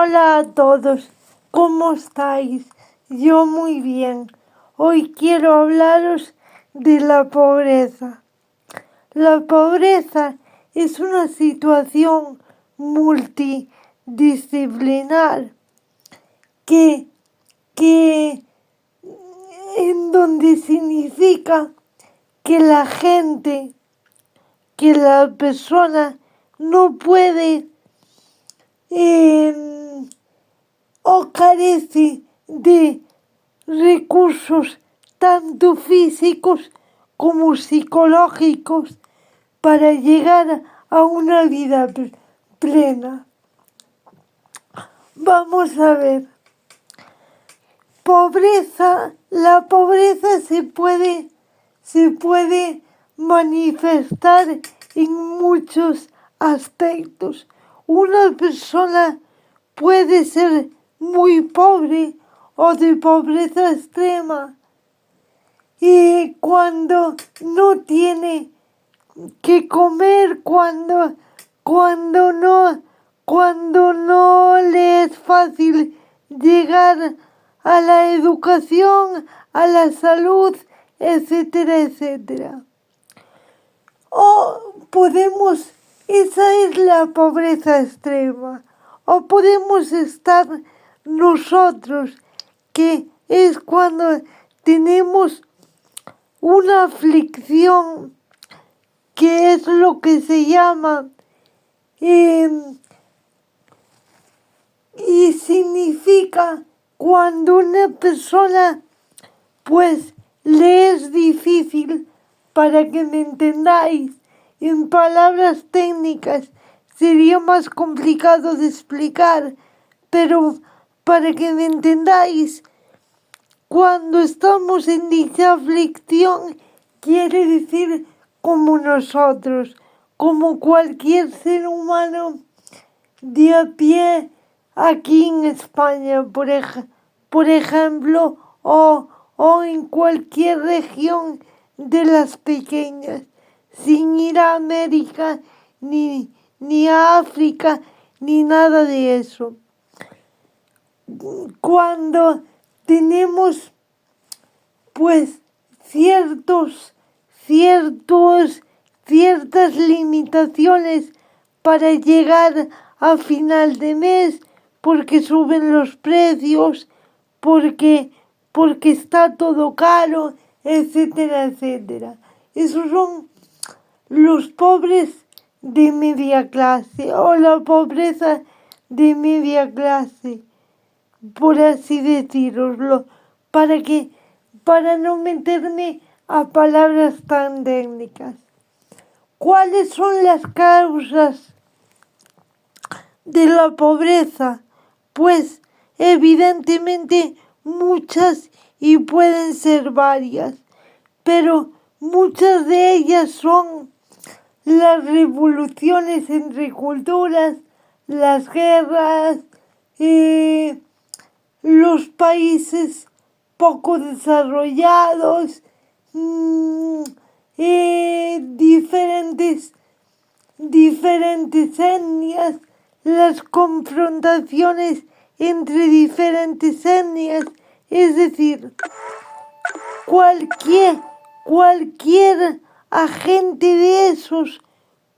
Hola a todos, ¿cómo estáis? Yo muy bien. Hoy quiero hablaros de la pobreza. La pobreza es una situación multidisciplinar que en donde significa que la gente, que la persona no puede o carece de recursos tanto físicos como psicológicos para llegar a una vida plena. Vamos a ver. La pobreza se puede manifestar en muchos aspectos. Una persona puede ser muy pobre o de pobreza extrema y cuando no tiene que comer, cuando no le es fácil llegar a la educación, a la salud, etcétera, etcétera. Esa es la pobreza extrema. O podemos estar nosotros, que es cuando tenemos una aflicción, que es lo que se llama, y significa cuando una persona pues le es difícil, para que me entendáis, en palabras técnicas sería más complicado de explicar, pero para que me entendáis, cuando estamos en dicha aflicción, quiere decir como nosotros, como cualquier ser humano de a pie aquí en España, por ejemplo, o en cualquier región de las pequeñas, sin ir a América, ni a África, ni nada de eso. Cuando tenemos pues ciertas limitaciones para llegar a final de mes, porque suben los precios, porque está todo caro, etcétera, etcétera. Esos son los pobres de media clase o la pobreza de media clase, por así deciroslo, para no meterme a palabras tan técnicas. ¿Cuáles son las causas de la pobreza? Pues evidentemente muchas, y pueden ser varias, pero muchas de ellas son las revoluciones entre culturas, las guerras, los países poco desarrollados, diferentes etnias, las confrontaciones entre diferentes etnias, es decir, cualquier agente de esos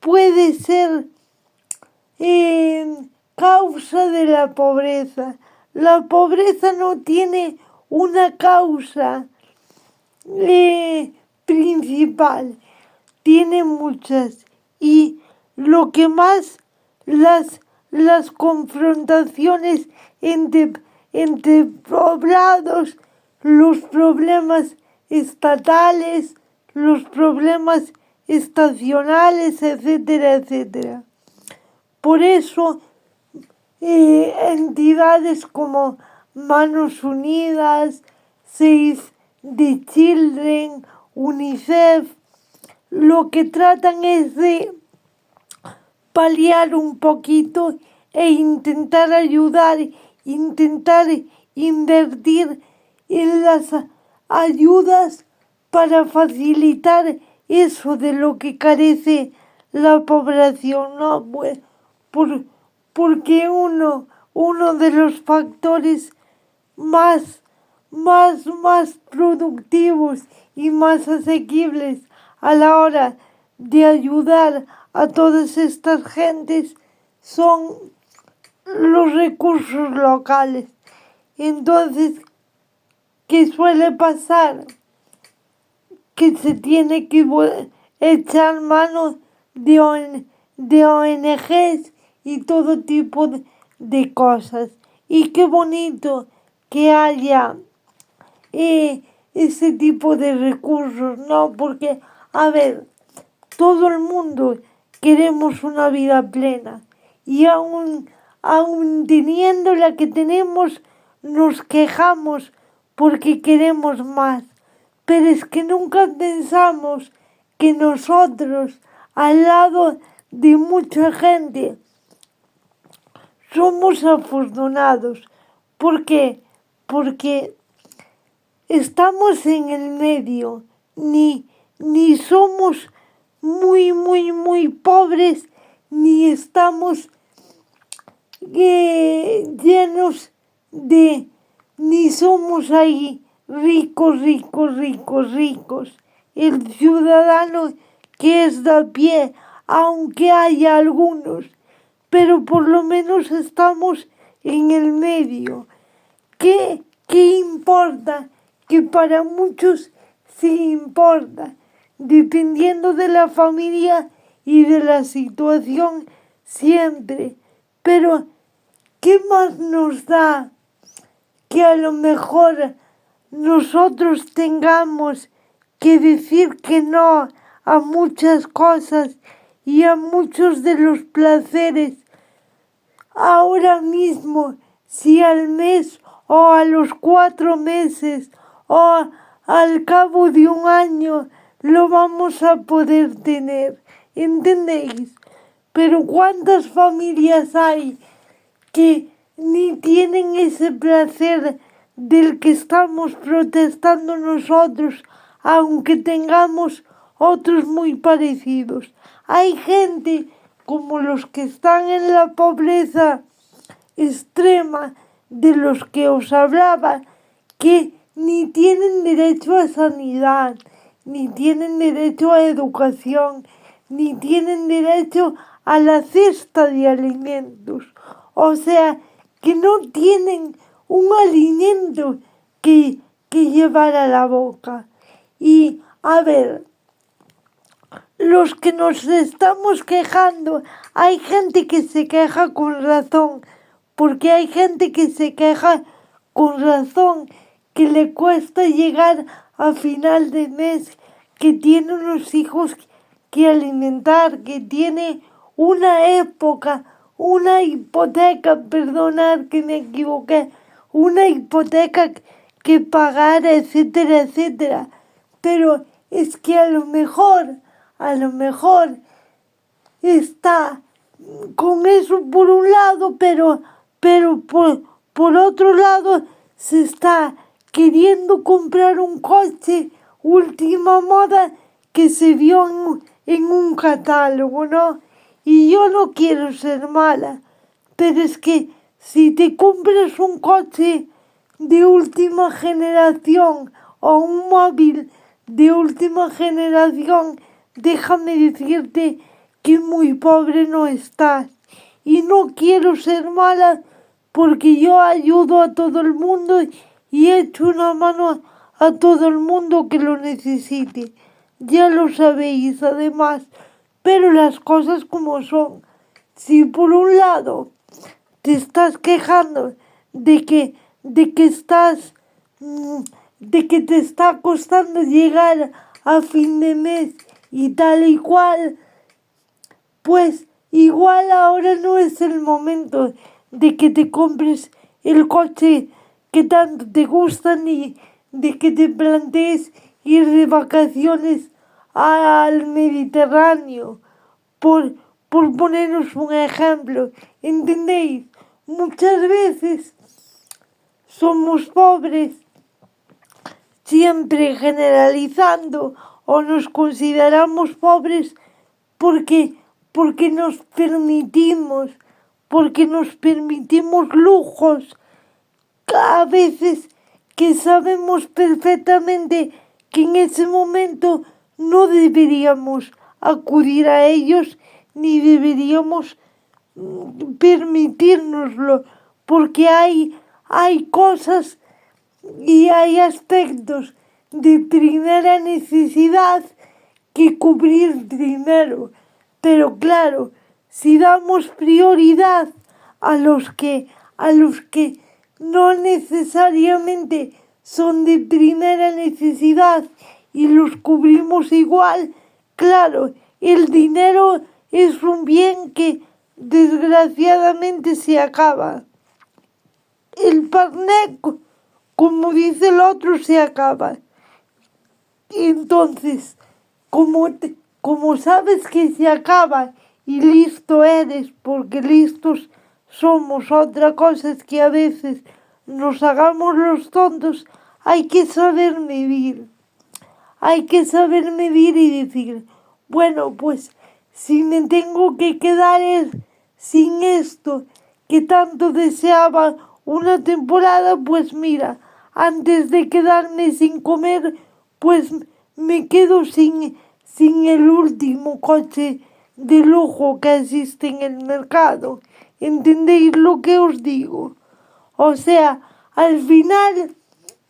puede ser causa de la pobreza. La pobreza no tiene una causa principal, tiene muchas, y lo que más las confrontaciones entre poblados, los problemas estatales, los problemas estacionales, etcétera, etcétera. Por eso entidades como Manos Unidas, Save the Children, UNICEF, lo que tratan es de paliar un poquito e intentar ayudar, intentar invertir en las ayudas para facilitar eso de lo que carece la población, ¿no? Pues porque uno de los factores más productivos y más asequibles a la hora de ayudar a todas estas gentes son los recursos locales. Entonces, ¿qué suele pasar? Que se tiene que echar mano de ONGs y todo tipo de cosas. Y qué bonito que haya ese tipo de recursos, ¿no? Porque, a ver, todo el mundo queremos una vida plena y aún teniendo la que tenemos, nos quejamos porque queremos más. Pero es que nunca pensamos que nosotros, al lado de mucha gente, somos afortunados. ¿Por qué? Porque estamos en el medio, ni somos muy pobres, ni estamos llenos de, ni somos ahí ricos. El ciudadano que es de a pie, aunque haya algunos, pero por lo menos estamos en el medio. ¿Qué importa? Que para muchos sí importa, dependiendo de la familia y de la situación siempre. Pero, ¿qué más nos da que a lo mejor nosotros tengamos que decir que no a muchas cosas y a muchos de los placeres ahora mismo, si al mes o a los 4 meses o al cabo de un año lo vamos a poder tener? ¿Entendéis? Pero ¿cuántas familias hay que ni tienen ese placer del que estamos protestando nosotros, aunque tengamos otros muy parecidos? Hay gente como los que están en la pobreza extrema, de los que os hablaba, que ni tienen derecho a sanidad, ni tienen derecho a educación, ni tienen derecho a la cesta de alimentos. O sea, que no tienen un alimento que llevar a la boca. Y, a ver, los que nos estamos quejando, hay gente que se queja con razón, porque hay gente que se queja con razón, que le cuesta llegar a final de mes, que tiene unos hijos que alimentar, que tiene una época, una hipoteca, perdonad que me equivoqué, una hipoteca que pagar, etcétera. Pero es que a lo mejor está con eso por un lado, pero por otro lado se está queriendo comprar un coche última moda que se vio en un catálogo, ¿no? Y yo no quiero ser mala, pero es que si te compras un coche de última generación o un móvil de última generación, déjame decirte que muy pobre no estás. Y no quiero ser mala porque yo ayudo a todo el mundo y echo una mano a todo el mundo que lo necesite. Ya lo sabéis además, pero las cosas como son. Si por un lado te estás quejando de que te está costando llegar a fin de mes y tal y cual, pues igual ahora no es el momento de que te compres el coche que tanto te gusta ni de que te plantees ir de vacaciones al Mediterráneo, por poneros un ejemplo. ¿Entendéis? Muchas veces somos pobres, siempre generalizando, o nos consideramos pobres porque nos permitimos, porque nos permitimos lujos a veces que sabemos perfectamente que en ese momento no deberíamos acudir a ellos ni deberíamos permitírnoslo, porque hay cosas y hay aspectos de primera necesidad que cubrir primero. Pero claro, si damos prioridad a los que no necesariamente son de primera necesidad y los cubrimos igual, claro, el dinero es un bien que desgraciadamente se acaba. El parné, como dice el otro, se acaba. Entonces, como sabes que se acaba y listo eres, porque listos somos, otra cosa es que a veces nos hagamos los tontos, hay que saber medir. Hay que saber medir y decir, bueno, pues si me tengo que quedar sin esto que tanto deseaba una temporada, pues mira, antes de quedarme sin comer, pues me quedo sin el último coche de lujo que existe en el mercado. ¿Entendéis lo que os digo? O sea, al final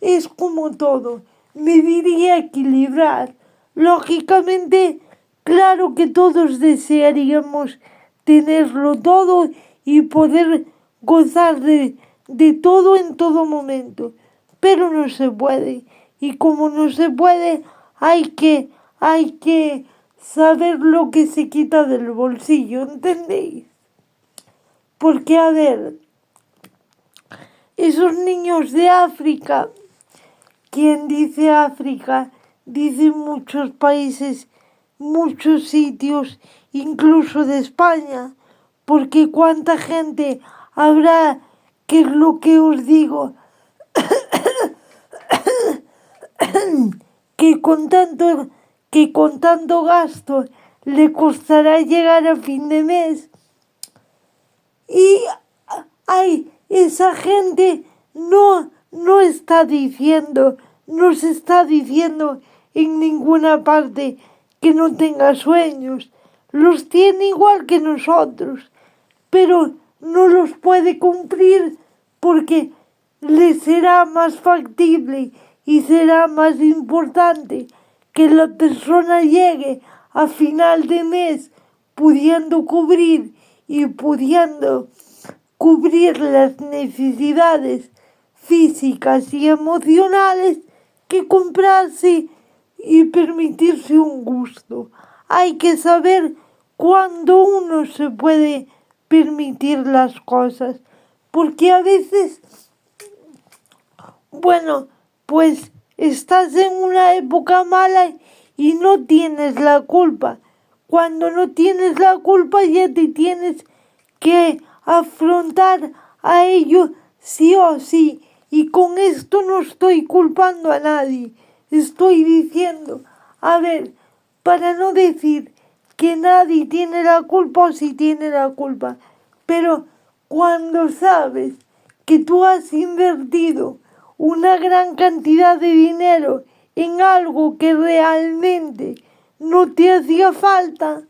es como todo, medir y equilibrar. Lógicamente, claro que todos desearíamos tenerlo todo y poder gozar de todo en todo momento, pero no se puede. Y como no se puede, hay que saber lo que se quita del bolsillo, ¿entendéis? Porque, a ver, esos niños de África, quien dice África, dice muchos países, muchos sitios, incluso de España, porque cuánta gente habrá, que es lo que os digo, que con tanto gasto le costará llegar a fin de mes. Y esa gente no está diciendo, no se está diciendo en ninguna parte que no tenga sueños. Los tiene igual que nosotros, pero no los puede cumplir porque le será más factible y será más importante que la persona llegue a final de mes pudiendo cubrir y pudiendo cubrir las necesidades físicas y emocionales que comprarse y permitirse un gusto. Hay que saber cuándo uno se puede permitir las cosas, porque a veces, bueno, pues estás en una época mala y no tienes la culpa. Cuando no tienes la culpa ya te tienes que afrontar a ello sí o sí. Y con esto no estoy culpando a nadie. Estoy diciendo, a ver, para no decir que nadie tiene la culpa o si tiene la culpa, pero cuando sabes que tú has invertido una gran cantidad de dinero en algo que realmente no te hacía falta,